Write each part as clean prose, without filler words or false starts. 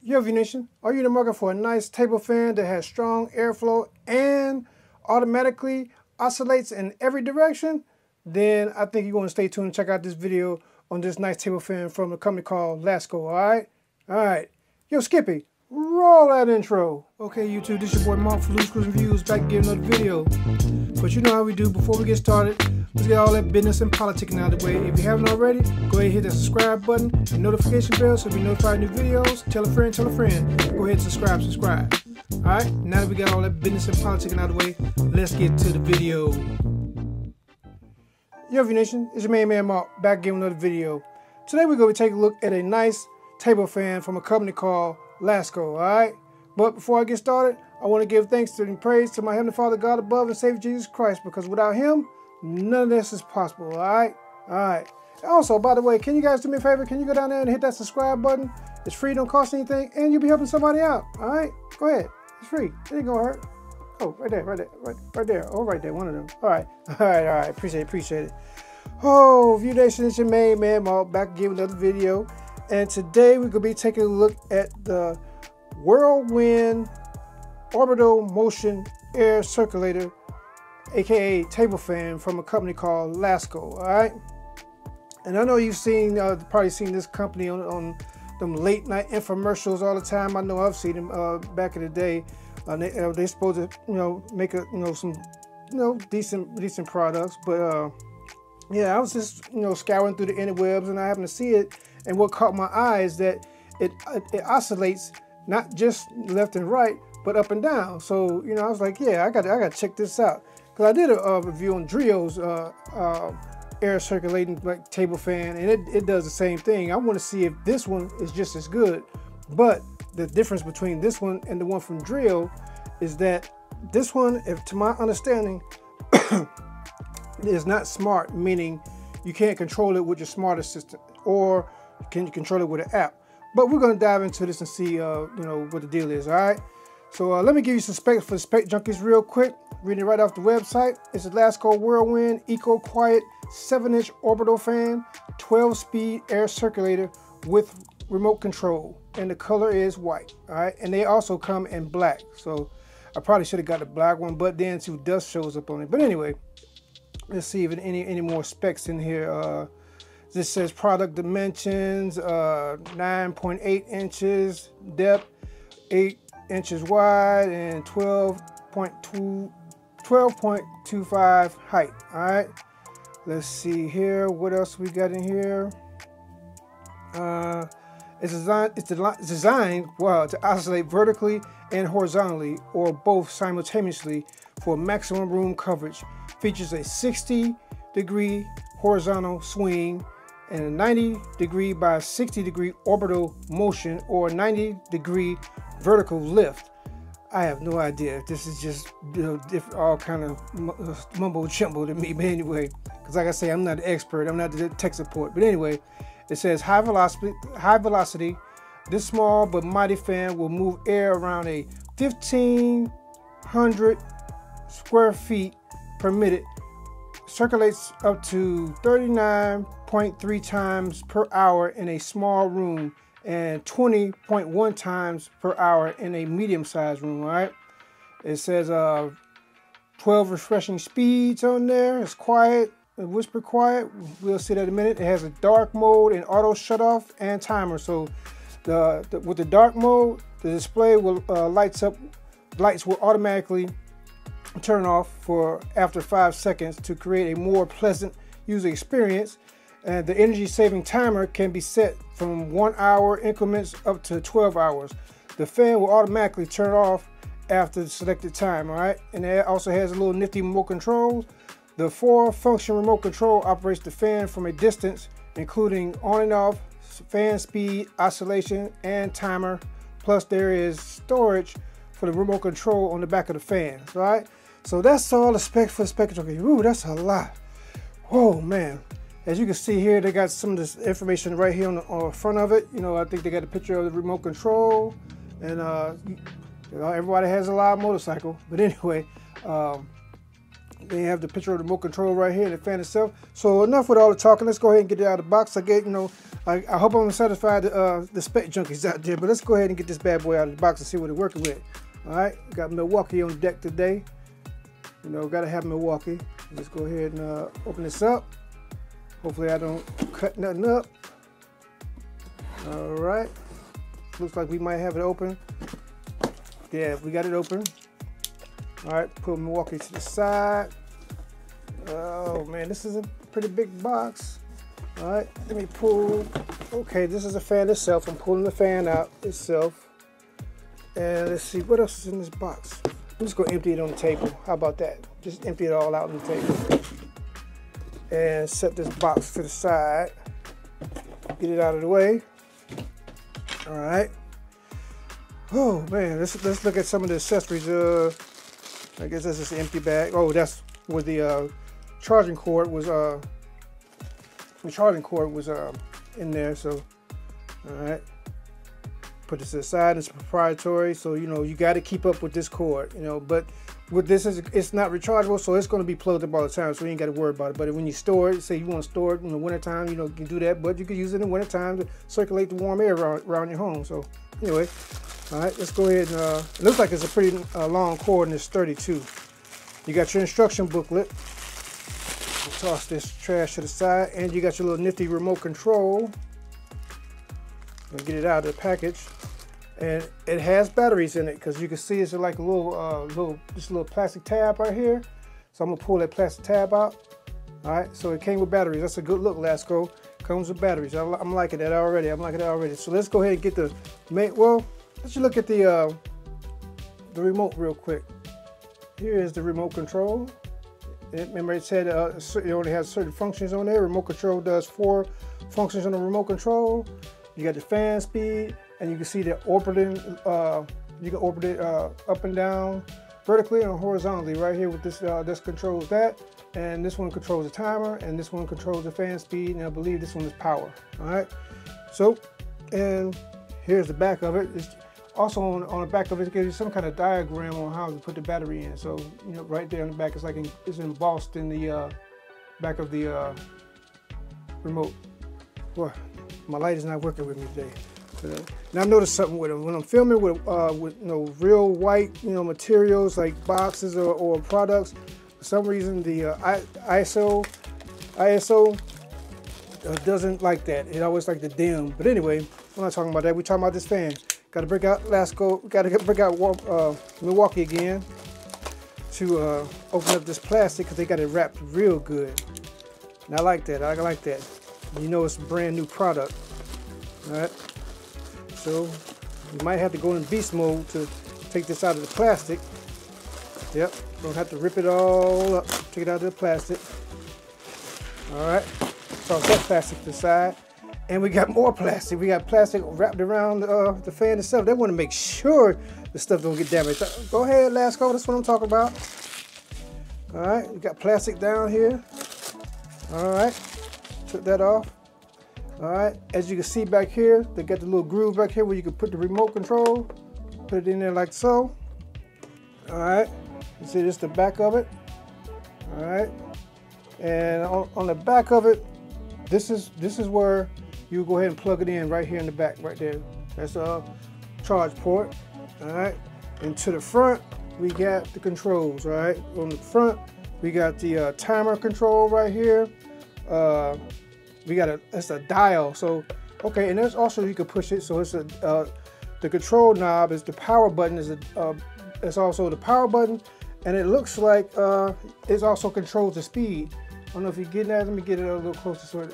Yo, V Nation, are you in the market for a nice table fan that has strong airflow and automatically oscillates in every direction? Then I think you're going to stay tuned and check out this video on this nice table fan from a company called Lasko, alright? Alright. Yo, Skippy, roll that intro. Okay, YouTube, this is your boy Mark for Loose Screws and Views, back to give another video. But you know how we do. Before we get started, let's get all that business and politicking out of the way. If you haven't already, go ahead and hit that subscribe button and notification bell so you'll be notified of new videos. Tell a friend, tell a friend. Go ahead and subscribe. Alright, now that we got all that business and politicking out of the way, let's get to the video. Yo, V Nation, it's your main man Mark, back giving another video. Today we're going to take a look at a nice table fan from a company called Lasko, alright? But before I get started, I want to give thanks and praise to my Heavenly Father, God above, and Savior Jesus Christ, because without Him, none of this is possible, alright? Alright. Also, by the way, can you guys do me a favor? Can you go down there and hit that subscribe button? It's free, don't cost anything, and you'll be helping somebody out, alright? Go ahead. It's free. It ain't gonna hurt. Oh, right there. Oh, right there, one of them. Alright. Appreciate it. Oh, View Nation, it's your main man Mark, back to give another video. And today we're gonna be taking a look at the Whirlwind Orbital Motion Air Circulator, aka table fan, from a company called Lasko. All right, and I know you've seen, probably seen this company on them late night infomercials all the time. I know I've seen them back in the day. They're supposed to, make some, decent products. But yeah, I was just, scouring through the interwebs, and I happened to see it. And what caught my eye is that it oscillates not just left and right, but up and down. So, I was like, yeah, I got to check this out. Because I did a review on Drio's air circulating table fan, and it does the same thing. I want to see if this one is just as good. But the difference between this one and the one from Drio is that this one, if to my understanding, is not smart, meaning you can't control it with your smart assistant, or can you control it with an app. But we're going to dive into this and see, what the deal is, all right? So let me give you some specs for spec junkies real quick. Reading it right off the website. It's a Lasko Whirlwind EcoQuiet 7-inch orbital fan, 12-speed air circulator with remote control. And the color is white, all right? And they also come in black. So I probably should have got the black one, but then some dust shows up on it. But anyway, let's see if any more specs in here. This says product dimensions, 9.8 inches depth, 8 inches wide, and 12.25 height. All right. Let's see here. What else we got in here? It's designed to oscillate vertically and horizontally, or both simultaneously, for maximum room coverage. Features a 60-degree horizontal swing and a 90-degree by 60-degree orbital motion, or 90-degree vertical lift. I have no idea. This is just all kind of mumbo jumbo to me. But anyway, because like I say, I'm not an expert. I'm not the tech support. But anyway, it says high velocity. This small but mighty fan will move air around a 1,500 square feet per minute. Circulates up to 39.3 times per hour in a small room and 20.1 times per hour in a medium-sized room. All right. It says 12 refreshing speeds on there. It's quiet, whisper quiet. We'll see that in a minute. It has a dark mode and auto shut off and timer. So with the dark mode, the display will lights will automatically turn off for after 5 seconds to create a more pleasant user experience. And the energy saving timer can be set from 1 hour increments up to 12 hours. The fan will automatically turn off after the selected time, all right? And it also has a little nifty remote control. The 4-function remote control operates the fan from a distance, including on and off, fan speed, oscillation, and timer. Plus there is storage for the remote control on the back of the fan, all right? So that's all the specs for the spectrum. Ooh, that's a lot. Whoa, man. As you can see here, they got some of this information right here on the front of it. I think they got a picture of the remote control, and everybody has a live motorcycle. But anyway, Then you have the picture of the remote control right here, the fan itself. So enough with all the talking. Let's go ahead and get it out of the box. I hope I'm satisfied the spec junkies out there, but let's go ahead and get this bad boy out of the box and see what it's working with. All right, got Milwaukee on deck today. You know, gotta have Milwaukee. Let's go ahead and open this up. Hopefully I don't cut nothing up. All right, looks like we might have it open. Yeah, we got it open. All right, put Milwaukee to the side. Oh man, this is a pretty big box. All right, let me pull. Okay, this is the fan itself. I'm pulling the fan out itself. And let's see, what else is in this box? I'm just gonna empty it on the table. How about that? Just empty it all out on the table. And set this box to the side. Get it out of the way. All right. Oh man, let's look at some of the accessories. I guess that's just an empty bag. Oh, that's where the charging cord was. The charging cord was in there. So, all right. Put this aside. It's proprietary, so you know you got to keep up with this cord. You know, but with this it's not rechargeable, so it's going to be plugged up all the time. So you ain't got to worry about it. But when you store it, say you want to store it in the wintertime, you know, you can do that. But you can use it in the wintertime to circulate the warm air around your home. So anyway. All right, let's go ahead and, it looks like it's a pretty long cord and it's sturdy too. You got your instruction booklet. Toss this trash to the side, and you got your little nifty remote control. I'll get it out of the package. And it has batteries in it, because you can see it's like a little plastic tab right here. So I'm gonna pull that plastic tab out. All right, so it came with batteries. That's a good look, Lasko. Comes with batteries. I'm liking that already. I'm liking it already. So let's go ahead and get the let's look at the remote real quick. Here is the remote control. Remember it said it only has certain functions on there. Remote control does 4 functions on the remote control. You got the fan speed, and you can see the orbiting. You can orbit it up and down, vertically and horizontally. Right here with this, this controls that, and this one controls the timer, and this one controls the fan speed, and I believe this one is power. All right. So, and here's the back of it. It's also on the back of it, it gives you some kind of diagram on how to put the battery in. So, you know, right there on the back, it's like it's embossed in the back of the remote. Boy, my light is not working with me today. Now I noticed something with them. When I'm filming with you know, real white, you know, materials like boxes or products, for some reason the ISO doesn't like that. It always like to dim. But anyway, we're not talking about that. We're talking about this fan. Got to break out Lasko. Got to break out Milwaukee again to open up this plastic, because they got it wrapped real good. And I like that. I like that. You know, it's a brand new product. All right. So you might have to go in beast mode to take this out of the plastic. Yep. Don't have to rip it all up. Take it out of the plastic. All right. Toss that plastic to the side. And we got more plastic. We got plastic wrapped around the fan itself. They want to make sure the stuff don't get damaged. Go ahead, Lasko. That's what I'm talking about. All right. We got plastic down here. All right. Took that off. All right. As you can see back here, they got the little groove back here where you can put the remote control. Put it in there like so. All right. You see this is the back of it. All right. And on the back of it, this is where you go ahead and plug it in right here in the back, right there. That's a charge port. All right. And to the front, we got the controls. All right. On the front, we got the timer control right here. We got it's a dial. So okay, and there's also you can push it. So it's the control knob is the power button. It's also the power button, and it looks like it also controls the speed. I don't know if you're getting that. Let me get it a little closer so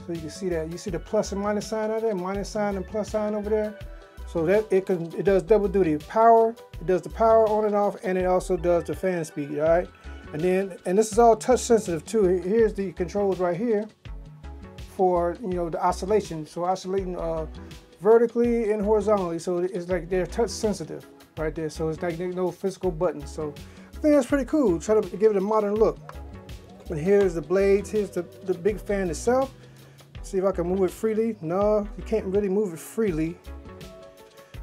you can see that. You see the plus and minus sign out there, minus sign and plus sign over there. So that it does double duty. Power, it does the power on and off, and it also does the fan speed. All right, and this is all touch sensitive too. Here's the controls right here for, you know, the oscillation. So oscillating vertically and horizontally. So it's like they're touch sensitive right there. So it's like there's no physical buttons. So I think that's pretty cool. Try to give it a modern look. And here's the blades. Here's the big fan itself. See if I can move it freely. No, you can't really move it freely.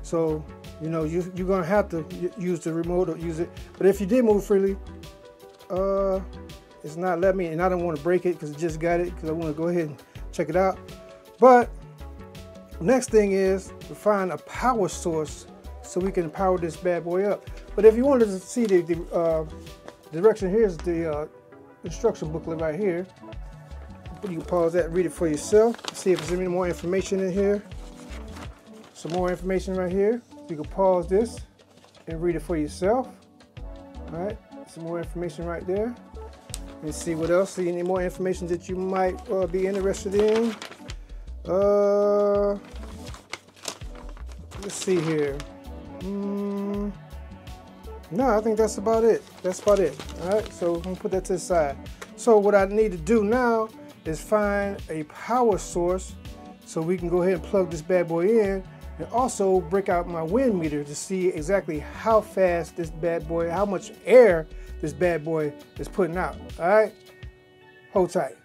So, you know, you're gonna have to use the remote or use it. But if you did move freely, it's not letting me, and I don't want to break it because I just got it, because I want to go ahead and check it out. But next thing is to find a power source so we can power this bad boy up. But if you wanted to see the direction, here's the instruction booklet right here. You can pause that and read it for yourself. See if there's any more information in here. Some more information right here. You can pause this and read it for yourself. All right, some more information right there. Let's see what else. See any more information that you might be interested in. Let's see here. No, I think that's about it. That's about it. All right, so I'm gonna put that to the side. So what I need to do now is find a power source so we can go ahead and plug this bad boy in, and also break out my wind meter to see exactly how fast this bad boy, how much air this bad boy is putting out. All right, hold tight.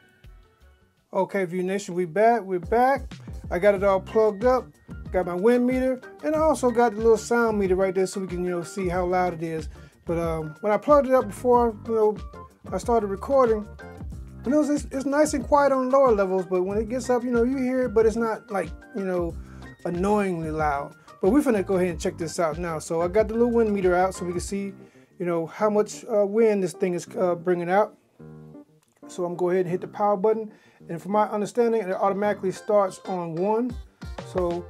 Okay, View Nation, we're back. I got it all plugged up, got my wind meter, and I also got the little sound meter right there so we can, see how loud it is. But when I plugged it up before, I started recording, it's nice and quiet on lower levels, but when it gets up, you hear it, but it's not like, annoyingly loud. But we're gonna go ahead and check this out now. So I got the little wind meter out so we can see, how much wind this thing is bringing out. So I'm going to go ahead and hit the power button. And from my understanding, it automatically starts on 1. So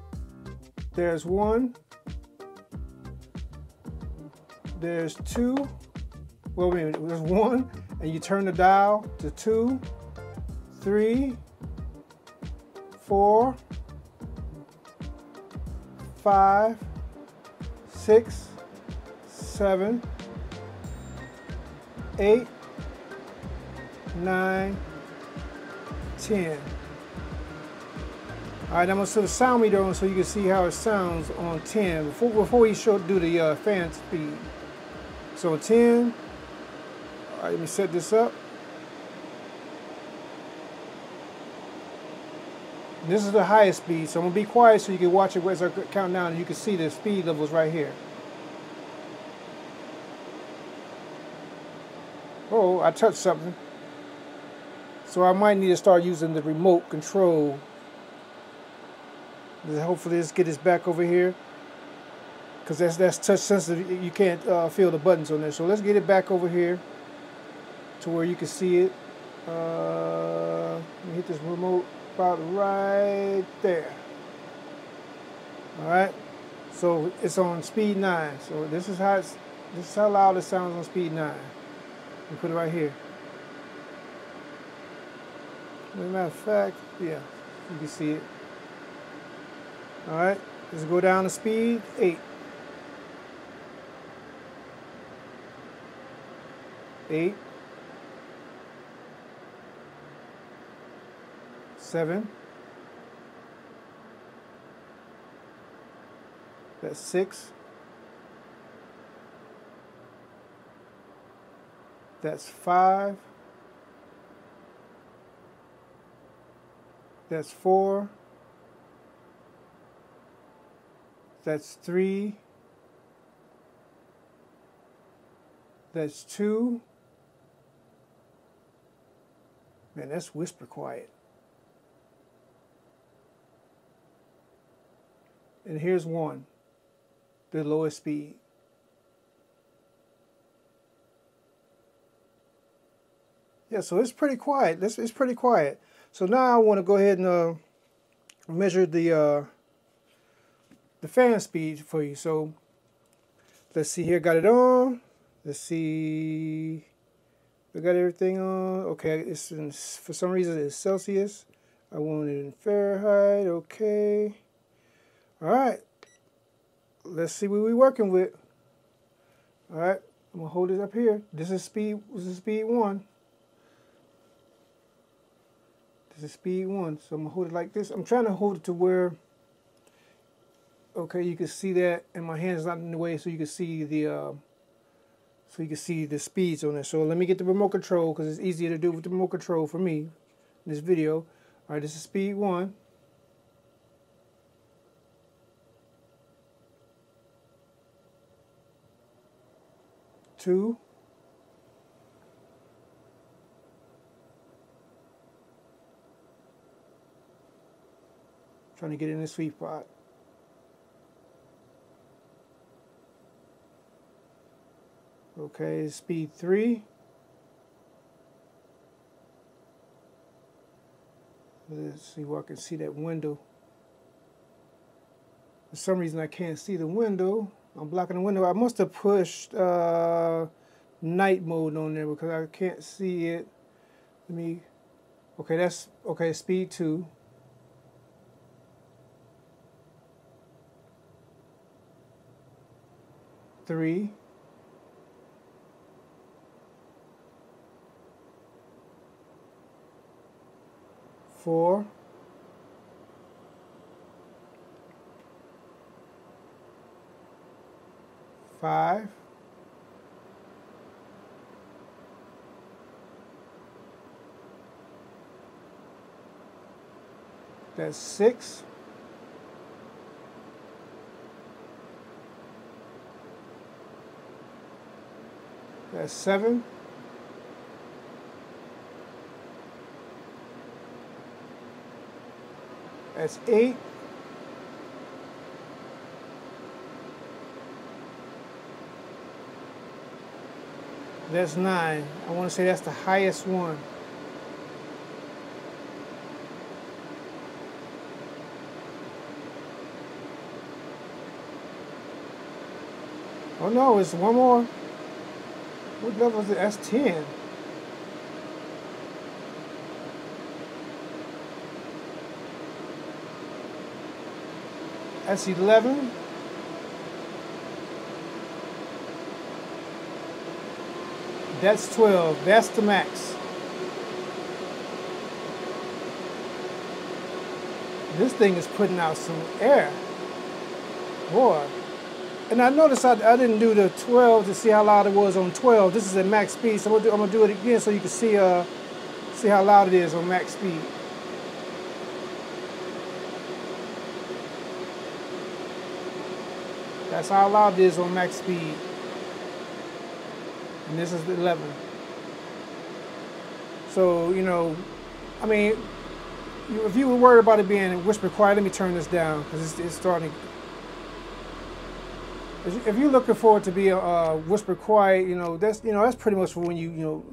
there's 1. There's 2. Well, wait a minute, there's 1. And you turn the dial to 2, 3, 4, 5, 6, 7, 8, 9, 10. All right, I'm gonna put the sound meter on so you can see how it sounds on 10 before we do the fan speed. So 10. All right, let me set this up. This is the highest speed, so I'm gonna be quiet so you can watch it as I count down, and you can see the speed levels right here. Oh, I touched something. So I might need to start using the remote control. Hopefully let's get this back over here, because that's touch sensitive. You can't feel the buttons on there. So let's get it back over here to where you can see it. Let me hit this remote about right there. All right. So it's on speed 9. So this is how loud it sounds on speed 9. We put it right here. As a matter of fact, yeah, you can see it. All right, let's go down to speed 8. 8. 7. That's 6. That's 5. That's 4. That's 3. That's 2. Man, that's whisper quiet. And here's 1, the lowest speed. Yeah, so it's pretty quiet. It's pretty quiet. So now I want to go ahead and measure the fan speed for you. So let's see here. Got it on. Let's see. I got everything on. Okay, it's for some reason it's Celsius. I want it in Fahrenheit. Okay. All right. Let's see what we're working with. All right. I'm gonna hold it up here. This is speed 1. This is speed 1. So I'm gonna hold it like this. I'm trying to hold it to where, okay, you can see that, and my hand's not in the way, so you can see the speeds on it. So let me get the remote control, because it's easier to do with the remote control for me in this video. All right, this is speed 1. 2. Trying to get in the sweet spot. Okay, speed 3. Let's see where I can see that window. For some reason I can't see the window. I'm blocking the window. I must have pushed night mode on there because I can't see it. Let me, okay, that's, okay, speed 2. Three. 4. 5. 6. 7. That's 8. That's 9. I want to say that's the highest one. Oh no, it's one more. What level is it? That's 10. That's 11. That's 12. That's the max. This thing is putting out some air. Boy. And I noticed I didn't do the 12 to see how loud it was on 12. This is at max speed, so I'm gonna do it again so you can see how loud it is on max speed. That's how loud it is on max speed. And this is the 11. So, you know, I mean, if you were worried about it being whisper quiet, let me turn this down because it's starting. If you're looking for it to be a whisper quiet, that's pretty much for when you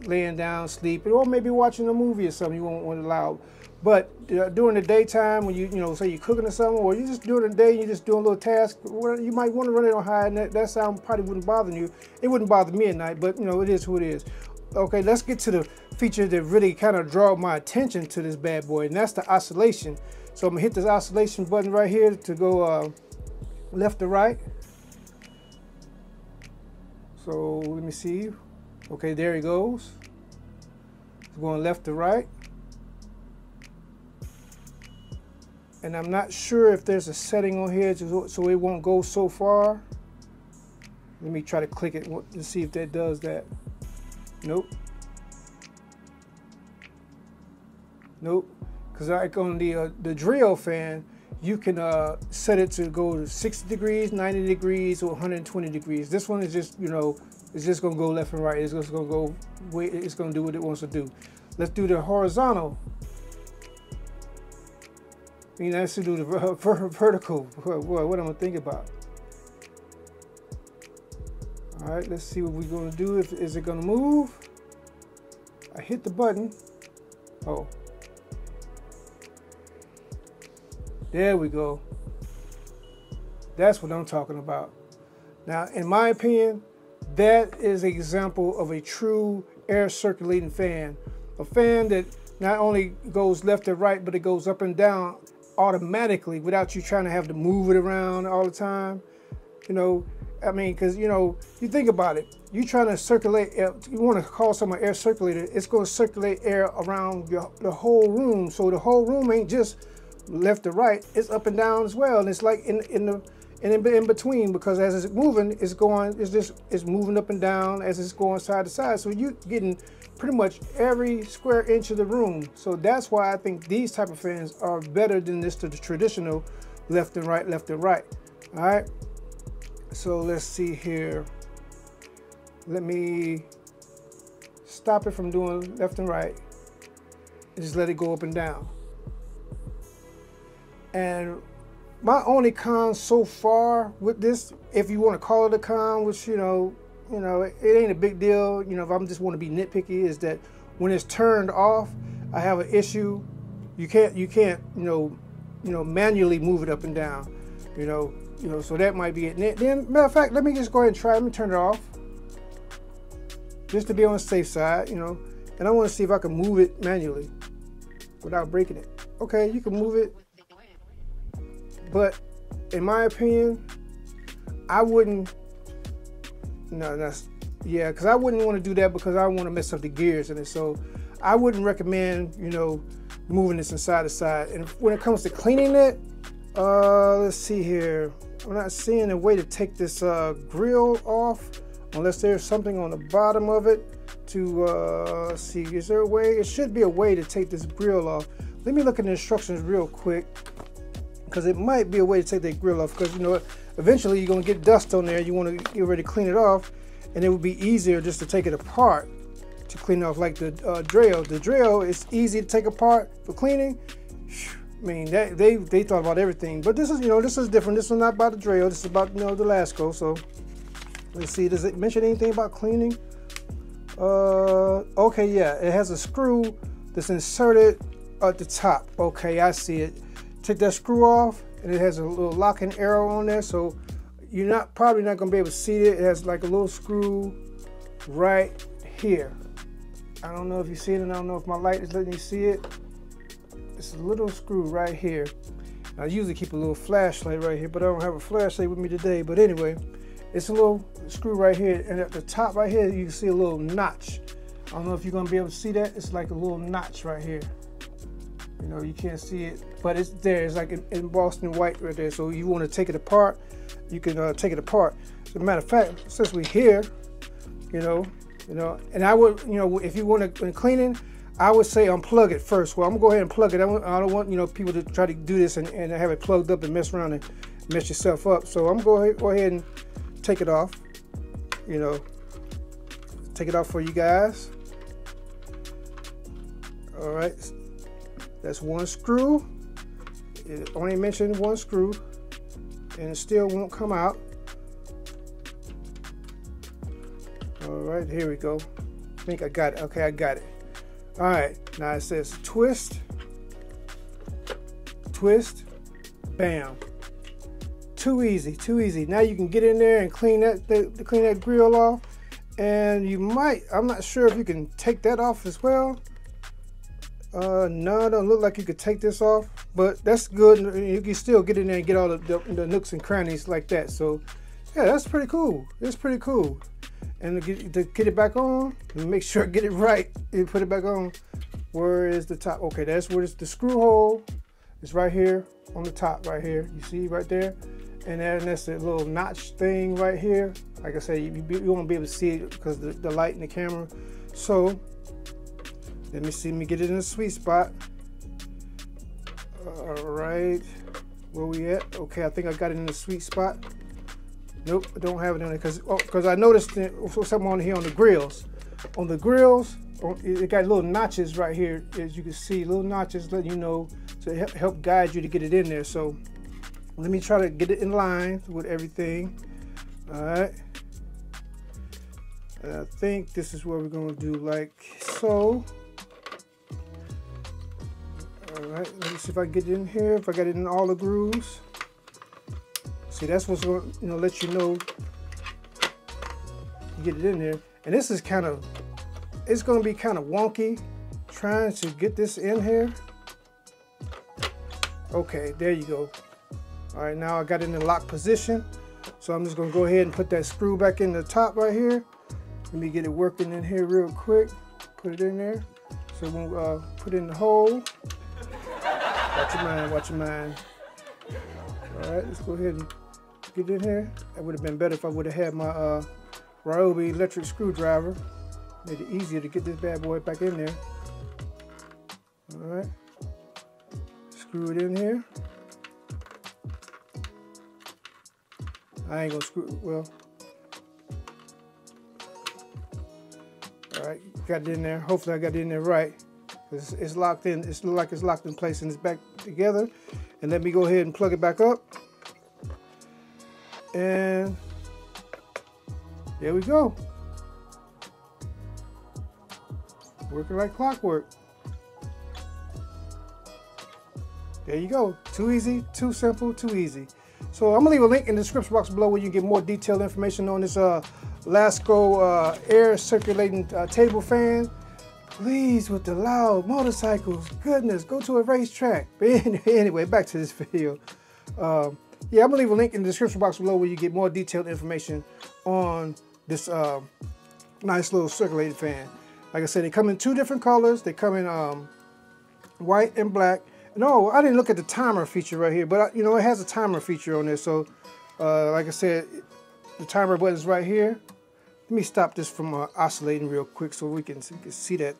laying down, sleeping, or maybe watching a movie or something. You won't want it loud. But during the daytime, when say you're cooking or something, or you just during the day, you're just doing a little task, you might want to run it on high, and that sound probably wouldn't bother you. It wouldn't bother me at night, but it is who it is. Okay, let's get to the feature that really kind of draw my attention to this bad boy, and that's the oscillation. So I'm gonna hit this oscillation button right here to go left to right. So let me see. Okay, there he goes. It's going left to right. And I'm not sure if there's a setting on here so it won't go so far. Let me try to click it and see if that does that. Nope. Nope. Because like on the drill fan, you can set it to go to 60 degrees, 90 degrees, or 120 degrees. This one is just, it's just gonna go left and right. It's just gonna go, it's gonna do what it wants to do. Let's do the horizontal. Let's do the vertical. What am I thinking about? All right, let's see what we're gonna do. Is it gonna move? I hit the button. Oh. There we go. That's what I'm talking about. Now, in my opinion, that is an example of a true air circulating fan. A fan that not only goes left and right, but it goes up and down automatically without you trying to have to move it around all the time. I mean, because, you think about it. You're trying to circulate air, you want to call someone air circulator, it's going to circulate air around the whole room. So the whole room ain't just left to right, it's up and down as well. And it's like in between, because as it's moving, it's moving up and down as it's going side to side. So you're getting pretty much every square inch of the room. So that's why I think these type of fans are better than the traditional left and right, left and right. All right. So let's see here. Let me stop it from doing left and right and just let it go up and down. And my only con so far with this, if you want to call it a con, which it ain't a big deal. If I'm just want to be nitpicky, is that when it's turned off, I have an issue. You can't manually move it up and down. So that might be it. Then, matter of fact, let me just go ahead and try. Let me turn it off, just to be on the safe side. And I want to see if I can move it manually without breaking it. Okay, you can move it. But in my opinion, I wouldn't. No, because I wouldn't want to do that because I don't want to mess up the gears in it. So I wouldn't recommend, moving this inside to side. And when it comes to cleaning it, let's see here. I'm not seeing a way to take this grill off unless there's something on the bottom of it to see. Is there a way? It should be a way to take this grill off. Let me look at the instructions real quick, because it might be a way to take that grill off, because eventually you're going to get dust on there. You want to get ready to clean it off, and it would be easier just to take it apart to clean it off, like the drill. The drill is easy to take apart for cleaning. I mean, they thought about everything. But this is this is different. This is not about the drill. This is about the Lasko. So let's see. Does it mention anything about cleaning? Okay, yeah. It has a screw that's inserted at the top. Okay, I see it. Take that screw off, and it has a little locking arrow on there, so you're probably not gonna be able to see it. It has like a little screw right here. I don't know if you see it, and I don't know if my light is letting you see it. It's a little screw right here. I usually keep a little flashlight right here, but I don't have a flashlight with me today. But anyway, it's a little screw right here, and at the top right here, you can see a little notch. I don't know if you're gonna be able to see that. It's like a little notch right here. You can't see it, but it's there. It's like embossed in white right there. So you want to take it apart, you can take it apart. As a matter of fact, since we're here, and I would, if you want to, when cleaning, I would say unplug it first. Well, I'm gonna go ahead and plug it. I don't want, people to try to do this and have it plugged up and mess around and mess yourself up. So I'm gonna go ahead and take it off. Take it off for you guys. All right. That's one screw. It only mentioned one screw, and it still won't come out. All right, here we go. I think I got it. Okay, I got it. All right, now it says twist, twist, bam. Too easy, too easy. Now you can get in there and clean that grill off, and I'm not sure if you can take that off as well. No, it don't look like you could take this off, but that's good. You can still get in there and get all the nooks and crannies like that. So yeah, that's pretty cool. It's pretty cool. And to get it back on, make sure I get it right and put it back on. Where is the top? Okay, that's where the screw hole is, right here on the top right here. You see right there? And that's the little notch thing right here. Like I said, you won't be able to see it because the light in the camera. So let me get it in the sweet spot. All right, where we at? Okay, I think I got it in the sweet spot. Nope, I don't have it in there because I noticed something on here on the grills. On the grills, it got little notches right here, as you can see, little notches letting you know to help guide you to get it in there. So let me try to get it in line with everything. All right. And I think this is what we're gonna do, like so. All right, let me see if I can get it in here, if I got it in all the grooves. See, that's what's going to let you know you get it in there. And this is it's going to be kind of wonky trying to get this in here. Okay, there you go. All right, now I got it in the lock position. So I'm just going to go ahead and put that screw back in the top right here. Let me get it working in here real quick. Put it in there. So we'll put it in the hole. Watch your mind, watch your mind. All right, let's go ahead and get in here. That would have been better if I would have had my Ryobi electric screwdriver. Made it easier to get this bad boy back in there. All right, screw it in here. I ain't gonna screw, well. All right, got it in there. Hopefully I got it in there right. It's locked in. It looks like it's locked in place and it's back together. And let me go ahead and plug it back up. And there we go. Working like clockwork. There you go. Too easy, too simple, too easy. So I'm gonna leave a link in the description box below where you can get more detailed information on this Lasko air circulating table fan. Please, with the loud motorcycles, goodness, go to a racetrack. But anyway, back to this video. Yeah, I'm gonna leave a link in the description box below where you get more detailed information on this nice little circulating fan. Like I said, they come in 2 different colors. They come in white and black. No, I didn't look at the timer feature right here, but you know, it has a timer feature on there. So, like I said, the timer button is right here. Let me stop this from oscillating real quick so we can see that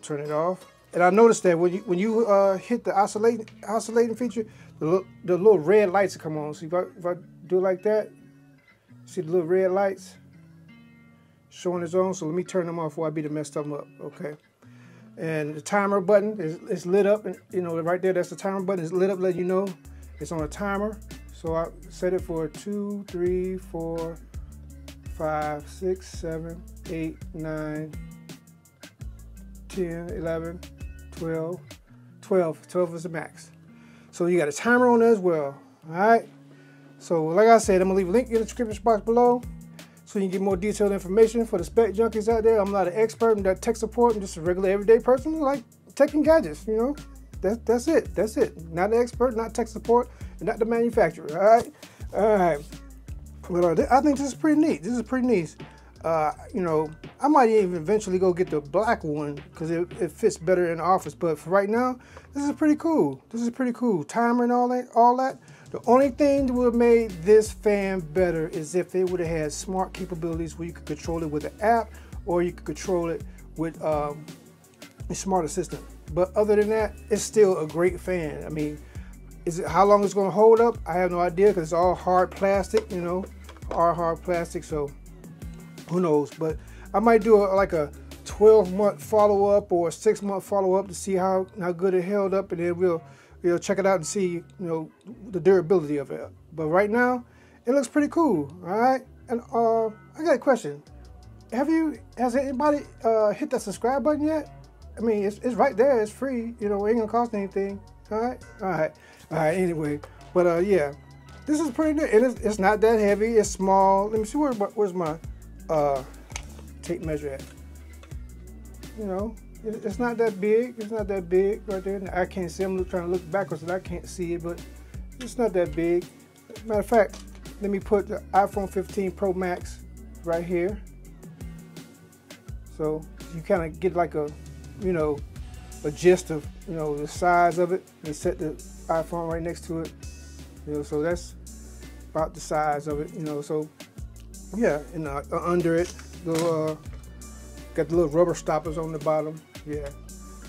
turn it off. And I noticed that when you hit the oscillating feature, the little red lights come on. So if I do it like that, see the little red lights showing its own. So let me turn them off before I mess them up. Okay. And the timer button is lit up, and you know right there, that's the timer button. It's lit up, letting you know it's on a timer. So I set it for 2, 3, 4, 5, 6, 7, 8, 9, 10, 11, 12. 12 is the max. So you got a timer on there as well. All right. So like I said, I'm gonna leave a link in the description box below so you can get more detailed information. For the spec junkies out there, I'm not an expert in that tech support. I'm just a regular everyday person who like tech and gadgets, you know. That's it. That's it. Not an expert, not tech support, and not the manufacturer. All right. All right. But I think this is pretty neat. This is pretty neat. You know, I might even eventually go get the black one because it fits better in the office. But for right now, this is pretty cool. This is pretty cool. Timer and all that. The only thing that would have made this fan better is if it would have had smart capabilities where you could control it with an app or you could control it with a smart assistant. But other than that, it's still a great fan. I mean, how long it's going to hold up? I have no idea because it's all hard plastic, you know, all hard plastic. So who knows? But I might do like a 12-month follow-up or a 6-month follow-up to see how good it held up, and then we'll check it out and see, you know, the durability of it. But right now, it looks pretty cool. All right. And I got a question. Has anybody hit that subscribe button yet? I mean, it's right there. It's free. You know, it ain't gonna cost anything. All right. All right. All right. Anyway, but yeah, this is pretty good. And it's not that heavy. It's small. Let me see where's my tape measure at. You know, it's not that big. It's not that big right there. I can't see. I'm trying to look backwards and I can't see it, but it's not that big. Matter of fact, let me put the iPhone 15 Pro Max right here. So you kind of get like a, you know, a gist of, you know, the size of it. And set the iPhone right next to it. You know, so that's about the size of it, you know. So yeah, and under it, got the little rubber stoppers on the bottom. Yeah.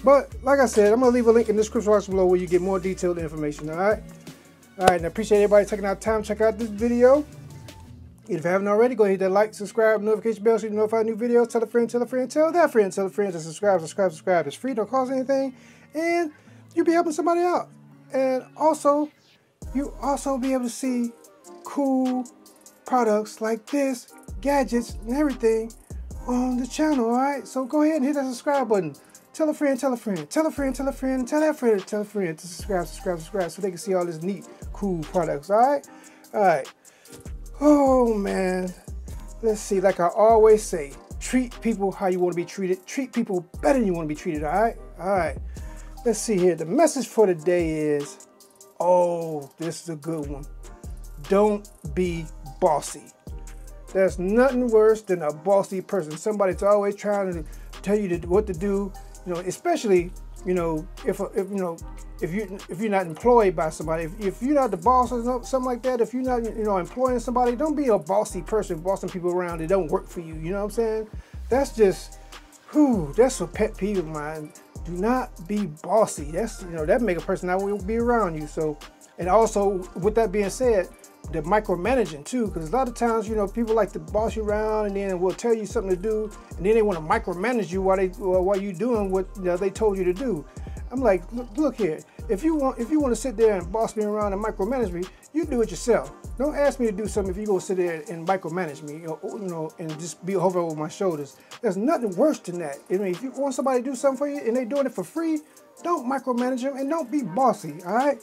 But like I said, I'm gonna leave a link in the description box below where you get more detailed information. All right. All right. And I appreciate everybody taking out time to check out this video. If you haven't already, go ahead and hit that like, subscribe, notification bell so you notify new videos. Tell a friend, tell that friend, tell a friend to subscribe. It's free, don't cost anything, and you'll be helping somebody out. And also, you also be able to see cool products like this, gadgets, and everything on the channel. All right, so go ahead and hit that subscribe button. Tell a friend, tell a friend, tell a friend, tell a friend, tell that friend, tell a friend to subscribe, so they can see all this neat, cool products. All right, all right. Oh man, let's see. Like I always say, treat people how you want to be treated. Treat people better than you want to be treated. All right, all right. Let's see here. The message for today is, oh, this is a good one. Don't be bossy. There's nothing worse than a bossy person. Somebody that's always trying to tell you what to do. You know, especially, you know, if you're not employed by somebody, if you're not the boss or something like that, if you're not, you know, employing somebody, don't be a bossy person, bossing people around that don't work for you. You know what I'm saying? That's just, that's a pet peeve of mine. Do not be bossy. That's, you know, that make a person not want to be around you. So, and also with that being said, the micromanaging too, because a lot of times, you know, people like to boss you around and then will tell you something to do, and then they want to micromanage you while you doing what, you know, they told you to do. I'm like, look here. If you want to sit there and boss me around and micromanage me, you do it yourself. Don't ask me to do something if you go sit there and micromanage me, you know, and just be hover over my shoulders. There's nothing worse than that. I mean, if you want somebody to do something for you and they doing it for free, don't micromanage them and don't be bossy. All right,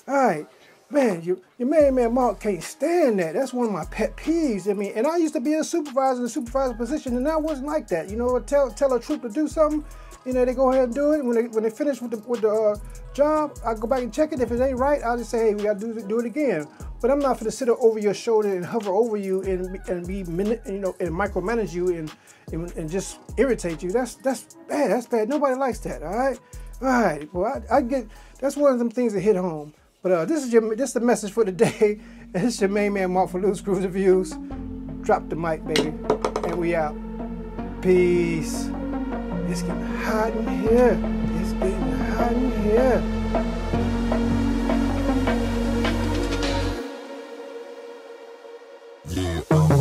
all right. Man, your main man Mark can't stand that. That's one of my pet peeves. I mean, and I used to be a supervisor in a supervisor position, and I wasn't like that. You know, tell a troop to do something, you know, they go ahead and do it. When they finish with the job, I go back and check it. If it ain't right, I'll just say, hey, we got to do it again. But I'm not going to sit over your shoulder and hover over you and be, you know, and micromanage you and just irritate you. That's bad. That's bad. Nobody likes that. All right, all right. Well, I get that's one of them things that hit home. But this is the message for today. And this is your main man Mark for Loose Screws and Views. Drop the mic, baby, and we out. Peace. It's getting hot in here. It's getting hot in here. Yeah.